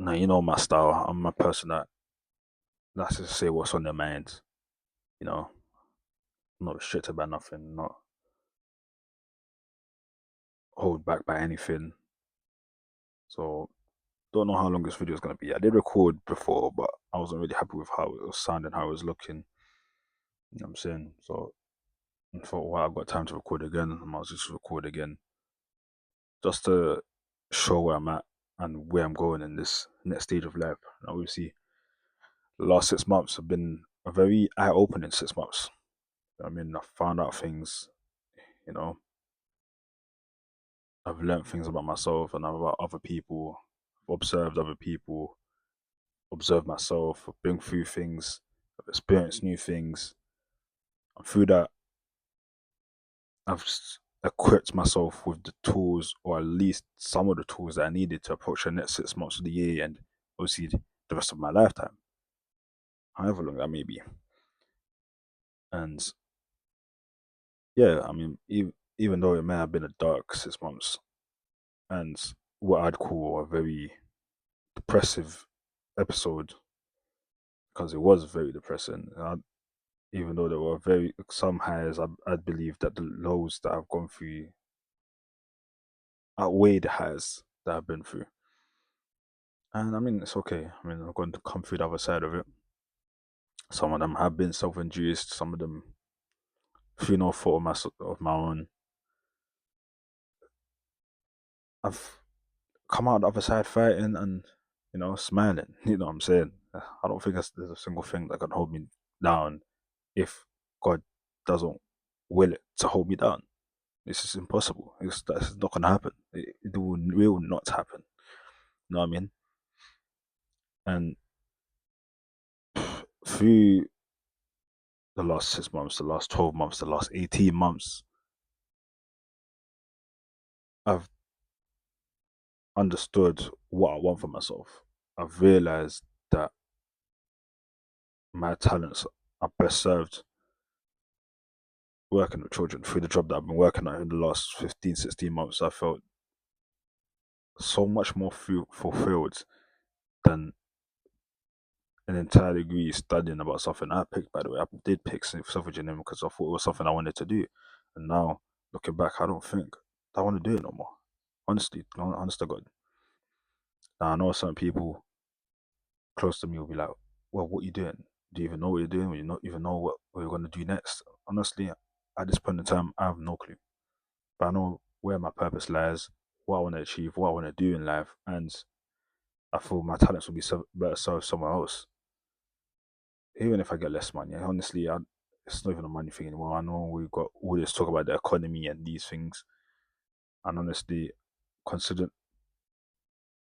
Now you know my style. I'm a person that likes to say what's on their mind. You know, not restricted about nothing, not hold back by anything. So don't know how long this video is gonna be. I did record before, but I wasn't really happy with how it was sounding, how it was looking. You know what I'm saying? So I thought, well, I've got time to record again. I might just record again, just to show where I'm at and where I'm going in this next stage of life. And obviously, the last 6 months have been a very eye-opening 6 months. I mean, I found out things. You know, I've learned things about myself and about other people. I've observed other people, observed myself, I've been through things, I've experienced new things. And through that, I've equipped myself with the tools, or at least some of the tools that I needed to approach the next 6 months of the year and obviously the rest of my lifetime, however long that may be. And yeah, I mean, even though it may have been a dark 6 months and what I'd call a very depressive episode, because it was very depressing. Even though there were very some highs, I believe that the lows that I've gone through outweigh the highs that I've been through. And I mean, it's okay. I mean, I'm going to come through the other side of it. Some of them have been self-induced. Some of them through no fault of my own. I've come out the other side fighting and smiling. You know what I'm saying? I don't think there's a single thing that can hold me down if God doesn't will it to hold me down. This is impossible. That's not gonna happen. It will not happen. You know what I mean? And through the last 6 months, the last 12 months, the last 18 months, I've understood what I want for myself. I've realized that my talents are best served working with children through the job that I've been working at in the last 15, 16 months. I felt so much more fulfilled than an entire degree studying about something I picked, by the way. I did pick suffrage engineering because I thought it was something I wanted to do. And now, looking back, I don't think I want to do it no more. Honestly, honest to God. Now, I know some people close to me will be like, well, what are you doing? Do you even know what you're doing? Or you not even know what you're going to do next? Honestly, at this point in time, I have no clue. But I know where my purpose lies, what I want to achieve, what I want to do in life. And I feel my talents will be better served somewhere else. Even if I get less money, honestly, it's not even a money thing anymore. I know we've got all this talk about the economy and these things, and honestly, consider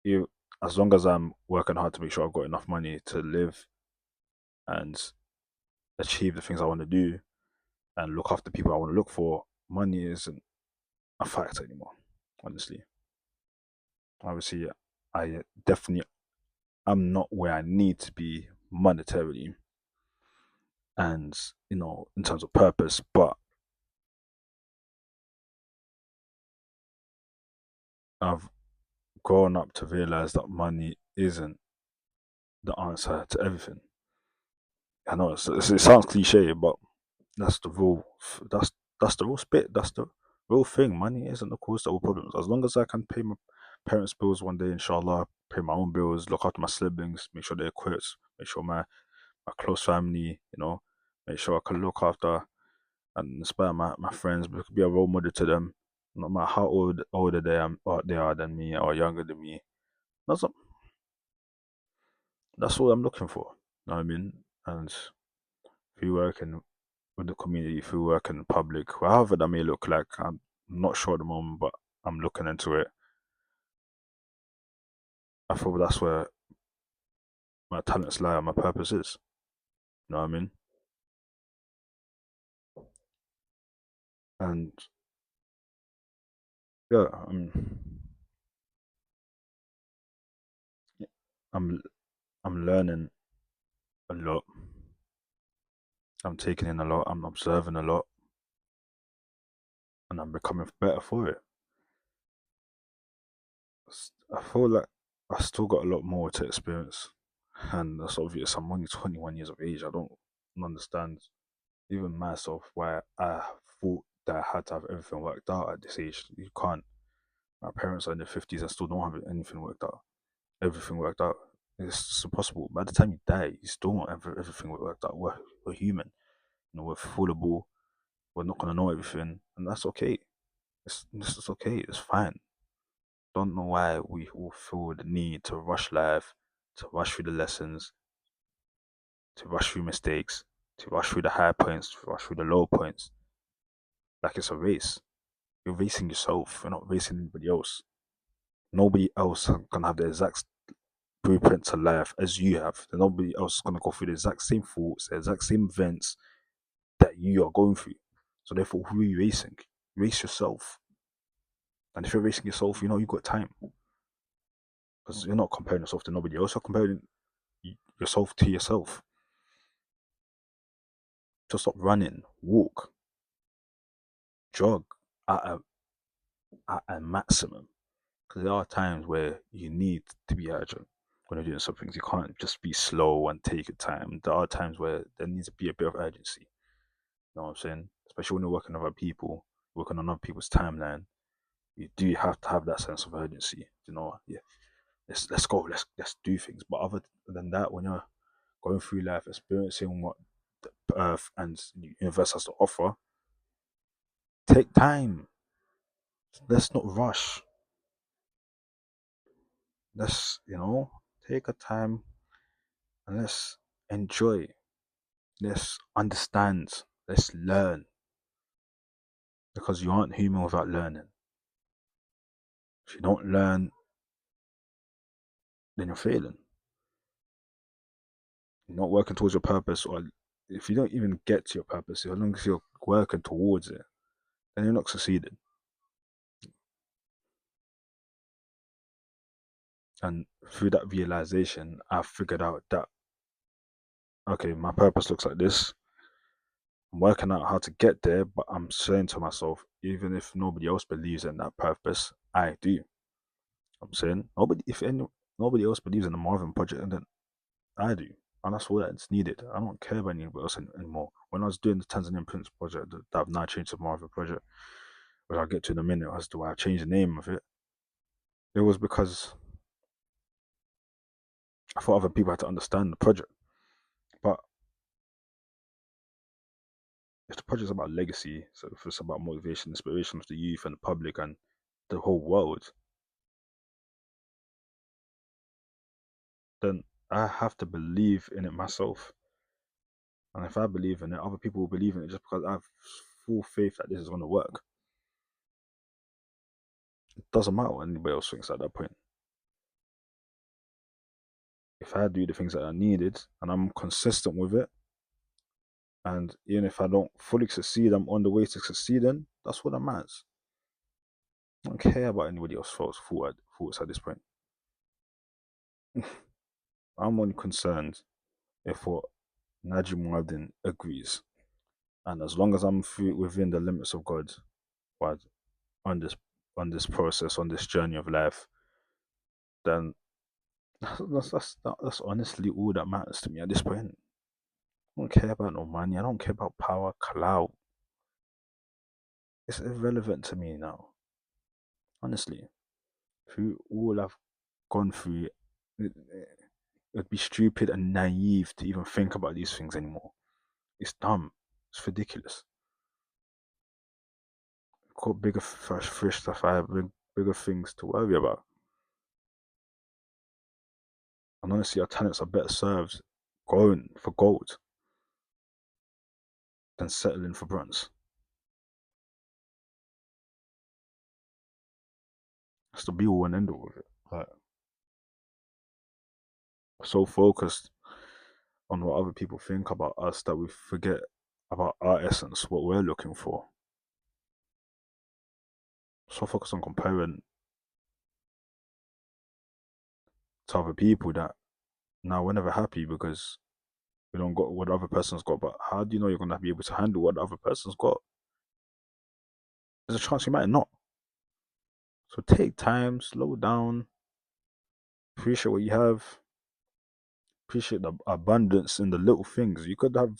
you as long as I'm working hard to make sure I've got enough money to live and achieve the things I want to do and look after people I want to look for, money isn't a factor anymore. Honestly, obviously, I definitely am not where I need to be monetarily and in terms of purpose, but I've grown up to realize that money isn't the answer to everything. I know it sounds cliche, but that's the real that's the real spit. That's the real thing. Money isn't the cause to all problems. As long as I can pay my parents' bills one day, inshallah, pay my own bills, look after my siblings, make sure they're equipped, make sure my close family, make sure I can look after and inspire my friends, be a role model to them, no matter how older they are than me or younger than me. That's that's all I'm looking for. You know what I mean? And through working with the community, through working in public, however that may look like, I'm not sure at the moment, but I'm looking into it. I feel that's where my talents lie and my purpose is. You know what I mean? And yeah, I'm I'm learning a lot. I'm taking in a lot. I'm observing a lot, and I'm becoming better for it. I feel like I still got a lot more to experience, and that's obvious. I'm only 21 years of age. I don't understand even myself why I thought that I had to have everything worked out at this age. You can't. My parents are in their 50s and still don't have anything worked out. Everything worked out. It's impossible. By the time you die, you still not have everything worked out. We're human. You know, we're fallible. We're not gonna know everything, and that's okay. It's okay. It's fine. Don't know why we all feel the need to rush life, to rush through the lessons, to rush through mistakes, to rush through the high points, to rush through the low points. Like it's a race. You're racing yourself. You're not racing anybody else. Nobody else can have the exact blueprint to life as you have. Nobody else is gonna go through the exact same thoughts, the exact same events that you are going through. So therefore, who are you racing? Race yourself. And if you're racing yourself, you know you've got time because you're not comparing yourself to nobody else. You're comparing yourself to yourself. Just stop running, walk, jog at a maximum. Because there are times where you need to be urgent when you're doing some things. You can't just be slow and take your time. There are times where there needs to be a bit of urgency. You know what I'm saying? Especially when you're working with other people, working on other people's timeline, you do have to have that sense of urgency. You know, yeah, let's go, let's do things. But other than that, when you're going through life, experiencing what the earth and the universe has to offer, take time. Let's not rush. Let's, take a time and let's enjoy. Let's understand. Let's learn. Because you aren't human without learning. If you don't learn, then you're failing. You're not working towards your purpose, or if you don't even get to your purpose, as long as you're working towards it, then you're not succeeding. And through that realization, I figured out that, okay, my purpose looks like this. I'm working out how to get there, but I'm saying to myself, even if nobody else believes in that purpose, I do. I'm saying nobody else believes in the Marvin project, then I do. And that's all that's needed. I don't care about anybody else anymore. When I was doing the Tanzanian Prince project that I've now changed to Marvin project, which I'll get to in a minute as to why I changed the name of it, it was because I thought other people had to understand the project. But if the project's about legacy, so if it's about motivation, inspiration of the youth and the public and the whole world, then I have to believe in it myself. And if I believe in it, other people will believe in it just because I have full faith that this is going to work. It doesn't matter what anybody else thinks at that point. If I do the things that are needed and I'm consistent with it, and even if I don't fully succeed, I'm on the way to succeeding, that's what that matters. I don't care about anybody else's thoughts at this point. I'm only concerned if what Najim Muad'Dib agrees. And as long as I'm within the limits of God, but on this process, on this journey of life, then that's honestly all that matters to me at this point. I don't care about no money. I don't care about power, clout. It's irrelevant to me now. Honestly, through all I've gone through, it'd be stupid and naive to even think about these things anymore. It's dumb. It's ridiculous. I've got bigger fish to fry, bigger things to worry about. And honestly, our talents are better served going for gold than settling for bronze. That's the be all and end all of it. Like, so focused on what other people think about us that we forget about our essence, what we're looking for. So focused on comparing to other people that now we're never happy because we don't got what the other person's got. But how do you know you're gonna be able to handle what the other person's got? There's a chance you might not. So take time, slow down, Appreciate what you have. Appreciate the abundance in the little things. You could have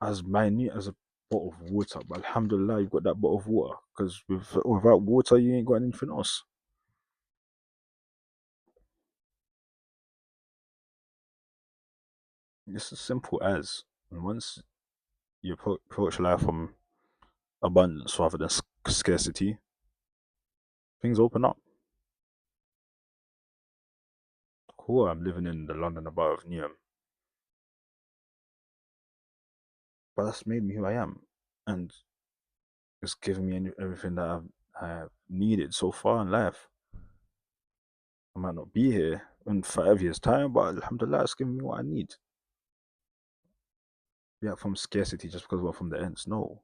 as minute as a bottle of water, but alhamdulillah, you've got that bottle of water. Because without water, you ain't got anything else. It's as simple as, and once you approach life from abundance rather than scarcity, things open up. Cool, I'm living in the London borough of Newham, but that's made me who I am, and it's given me everything that I've needed so far in life. I might not be here in 5 years' time, but alhamdulillah, it's given me what I need. Yeah, from scarcity just because we're from the ends. No,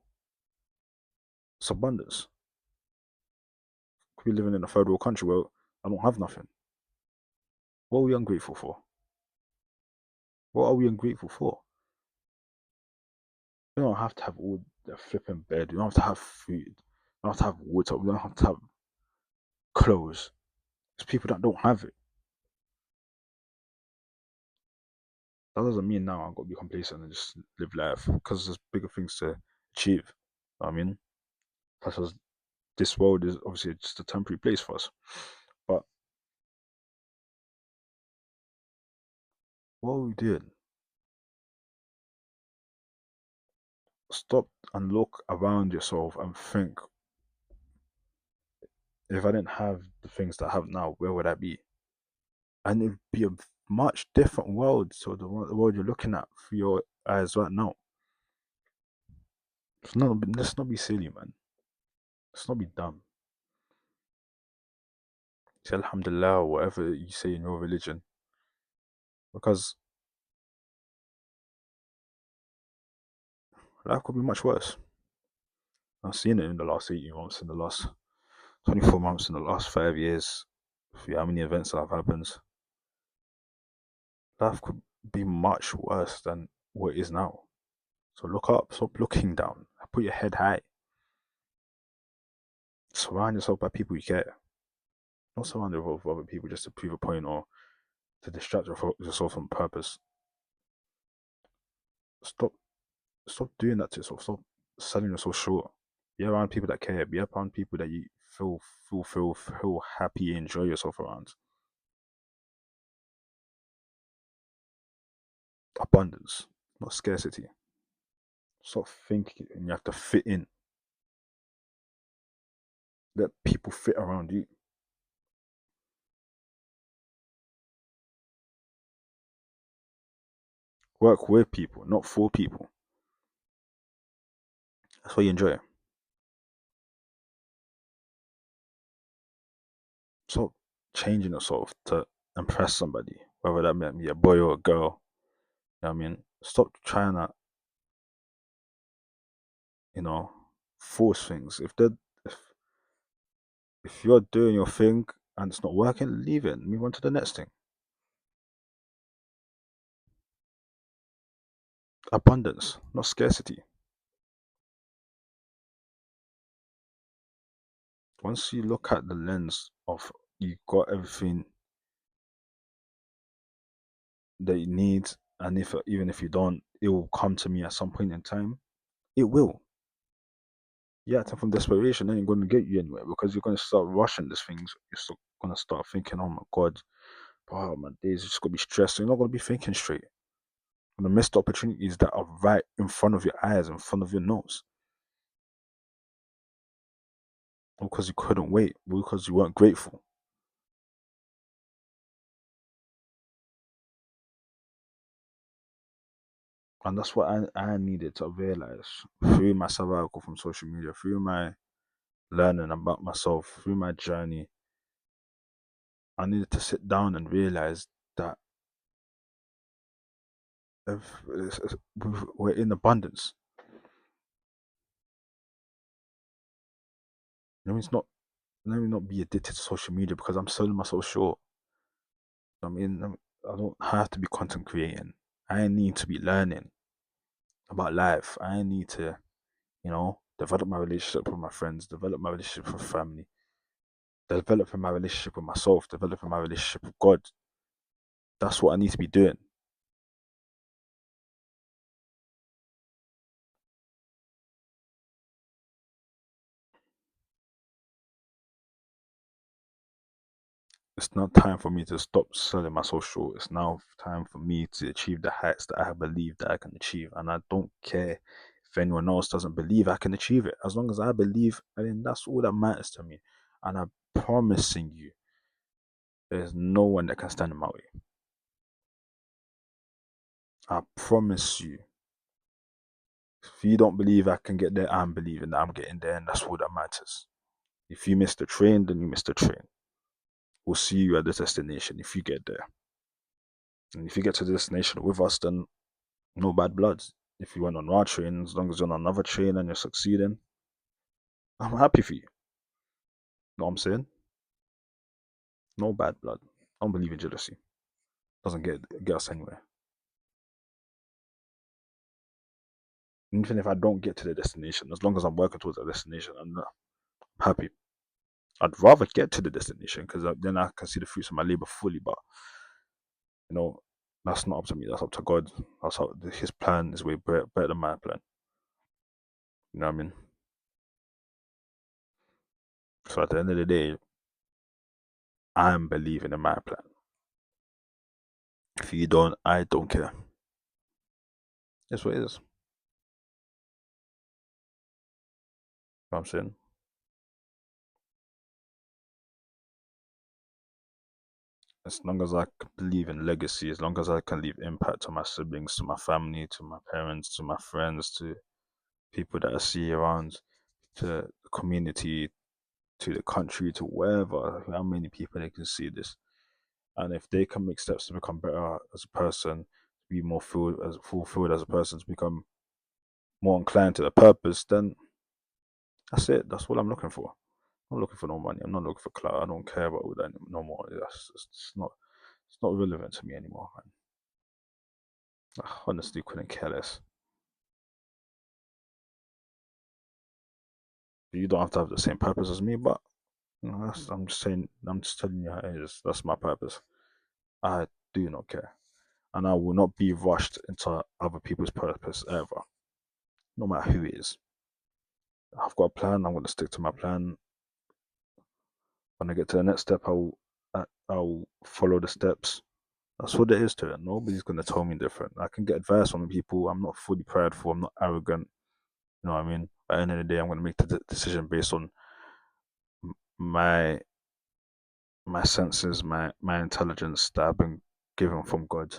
it's abundance. Could be living in a third world country where I don't have nothing. What are we ungrateful for? What are we ungrateful for? You don't have to have all the flipping bed. You don't have to have food. You don't have to have water. You don't have to have clothes. It's people that don't have it. That doesn't mean now I've got to be complacent and just live life because there's bigger things to achieve. You know what I mean, plus this world is obviously just a temporary place for us. But what are we doing? Stop and look around yourself and think, if I didn't have the things that I have now, where would I be? And it'd be a much different world to the world you're looking at through your eyes right now. Let's not be silly, man. Let's not be dumb. Say Alhamdulillah, or whatever you say in your religion, because life could be much worse. I've seen it in the last 18 months, in the last 24 months, in the last 5 years. See how many events that have happened. Life could be much worse than what it is now. So look up, stop looking down, put your head high. Surround yourself by people you care. Not surround yourself with other people just to prove a point or to distract yourself from purpose. Stop, stop doing that to yourself. Stop selling yourself short. Be around people that care. Be around people that you feel happy, enjoy yourself around. Abundance, not scarcity. Stop thinking and you have to fit in. Let people fit around you. Work with people, not for people. That's what you enjoy. Stop changing yourself to impress somebody, whether that might be a boy or a girl. You know what I mean? Stop trying to, you know, force things. If if you're doing your thing and it's not working, leave it. Move on to the next thing. Abundance, not scarcity. Once you look at the lens of you got everything that you need, and if even if you don't, it will come to me at some point in time. It will. Yeah, time from desperation ain't going to get you anywhere because you're going to start rushing these things. You're still going to start thinking, oh my God, oh my days, it's going to be stressed. You're not going to be thinking straight. You're going to miss the opportunities that are right in front of your eyes, in front of your nose. Because you couldn't wait, because you weren't grateful. And that's what I needed to realize through my sabbatical from social media, through my learning about myself, through my journey. I needed to sit down and realize that if we're in abundance. You know, let me not be addicted to social media because I'm selling myself short. I mean, I don't have to be content creating. I need to be learning about life. I need to, develop my relationship with my friends, develop my relationship with family, developing my relationship with myself, developing my relationship with God. That's what I need to be doing. It's not time for me to stop selling my soul short. It's now time for me to achieve the heights that I believe that I can achieve. And I don't care if anyone else doesn't believe I can achieve it. As long as I believe, I mean, that's all that matters to me. And I'm promising you, there's no one that can stand in my way. I promise you. If you don't believe I can get there, I'm believing that I'm getting there, and that's all that matters. If you miss the train, then you miss the train. We'll see you at the destination if you get there. And if you get to the destination with us, then no bad blood. If you went on our train, as long as you're on another train and you're succeeding, I'm happy for you. Know what I'm saying? No bad blood. I don't believe in jealousy. Doesn't get us anywhere. Even if I don't get to the destination, as long as I'm working towards that destination, I'm happy. I'd rather get to the destination because then I can see the fruits of my labor fully. But you know, that's not up to me. That's up to God. That's how His plan is way better than my plan. You know what I mean? So at the end of the day, I'm believing in my plan. If you don't, I don't care. That's what it is. You know what I'm saying? As long as I believe in legacy, as long as I can leave impact to my siblings, to my family, to my parents, to my friends, to people that I see around, to the community, to the country, to wherever, how many people they can see this. And if they can make steps to become better as a person, to be more fulfilled as a person, to become more inclined to the purpose, then that's it. That's what I'm looking for. I'm not looking for no money. I'm not looking for clout. I don't care about all that no more. It's not relevant to me anymore, man. I honestly couldn't care less. You don't have to have the same purpose as me, but I'm just saying. I'm just telling you how it is. That's my purpose. I do not care, and I will not be rushed into other people's purpose ever, no matter who it is. I've got a plan. I'm going to stick to my plan. When I get to the next step, I'll follow the steps. That's what it is to it. Nobody's going to tell me different. I can get advice from people. I'm not fully prideful. I'm not arrogant. You know what I mean? At the end of the day, I'm going to make the decision based on my my senses, my intelligence that I've been given from God,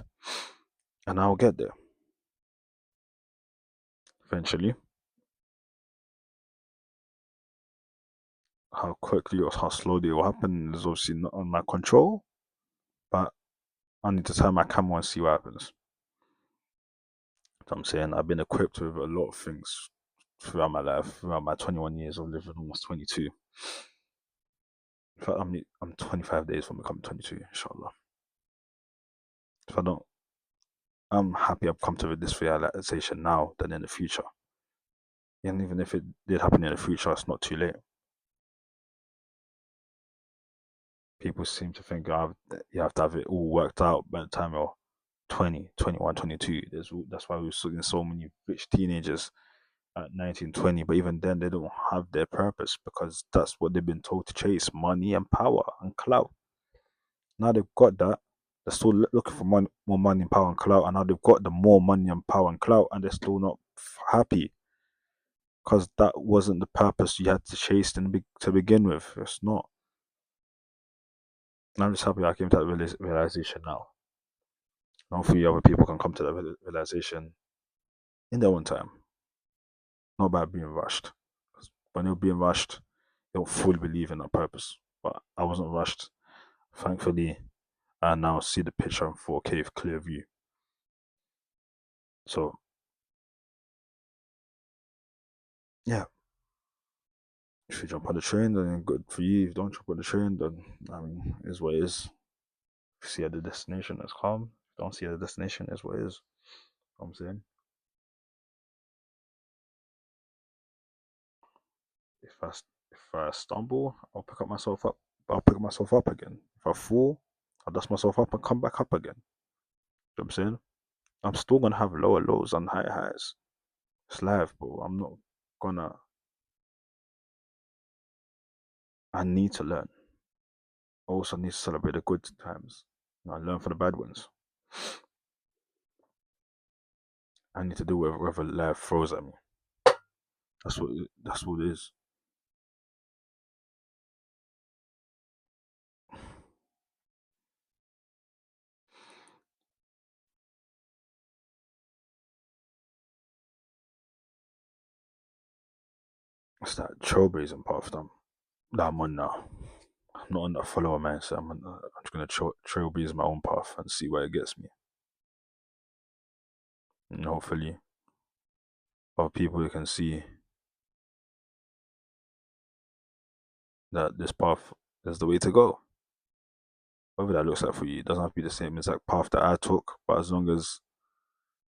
and I'll get there eventually. How quickly or how slowly it will happen is obviously not on my control, but I need to turn my camera and see what happens. So I'm saying I've been equipped with a lot of things throughout my life, throughout my 21 years of living, almost 22. In fact, I'm 25 days from becoming 22, inshallah. If I don't, I'm happy I've come to this realization now than in the future. And even if it did happen in the future, it's not too late. People seem to think you have to have it all worked out by the time you're 20, 21, 22. That's why we're seeing so many rich teenagers at 19, 20. But even then, they don't have their purpose because that's what they've been told to chase: money and power and clout. Now they've got that. They're still looking for more money and power and clout. And now they've got the more money and power and clout, and they're still not happy because that wasn't the purpose you had to chase to begin with. It's not. And I'm just happy I came to that realization now. Hopefully, other people can come to that realization in their own time, not by being rushed. 'Cause when you're being rushed, you don't fully believe in that purpose. But I wasn't rushed. Thankfully, I now see the picture in 4K with clear view. So, yeah, if you jump on the train, then good for you. If you don't jump on the train, then, I mean, it is what it is. If you see at the destination, that's calm. If you don't see at the destination, it's what it is. You know what I'm saying? If I, if I stumble, I'll pick up myself up. I'll pick myself up again. If I fall, I'll dust myself up and come back up again. You know what I'm saying? I'm still gonna have lower lows and high highs. It's life, bro. I'm not gonna. I need to learn. I also need to celebrate the good times. You know, I learn from the bad ones. I need to do whatever life throws at me. That's what it is. It's that trailblazing path that I'm on now. I'm not on that follower mindset. I'm just gonna trailblaze my own path and see where it gets me. And hopefully, other people can see that this path is the way to go. Whatever that looks like for you, it doesn't have to be the same exact path that I took, but as long as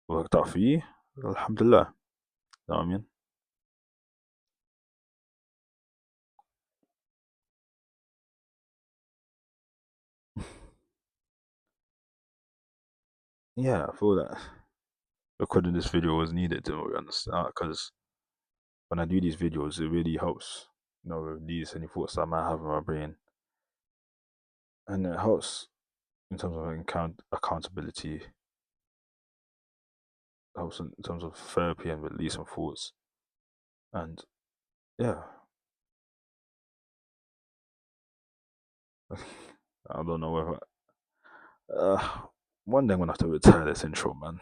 it worked out for you, alhamdulillah. You know what I mean? Yeah, I feel that recording this video was needed to understand because when I do these videos, it really helps, with these any thoughts that I might have in my brain, and it helps in terms of accountability, helps in terms of therapy and releasing thoughts, and yeah, I don't know whether one day I'm gonna have to retire this intro, man.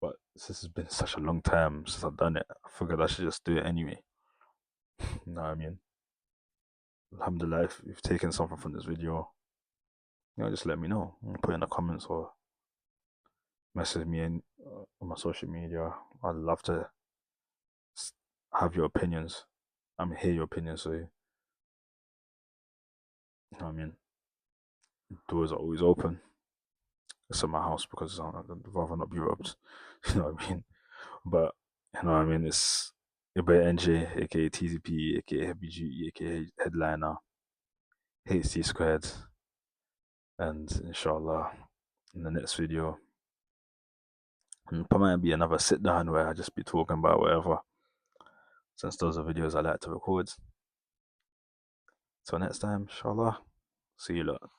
But this has been such a long time since I've done it. I figured I should just do it anyway. You know what I mean? Alhamdulillah, if you've taken something from this video, just let me know. Put it in the comments or message me on my social media. I'd love to have your opinions. Hear your opinions. So, you know what I mean? Doors are always open. It's in my house because I'd rather not be robbed. You know what I mean? But, you know what I mean? It's your boy NJ, aka TZP, aka Heavy Duty, aka Headliner, HT Squared. And inshallah, in the next video, might be another sit down where I just be talking about whatever, since those are videos I like to record. Till next time, inshallah, see you lot.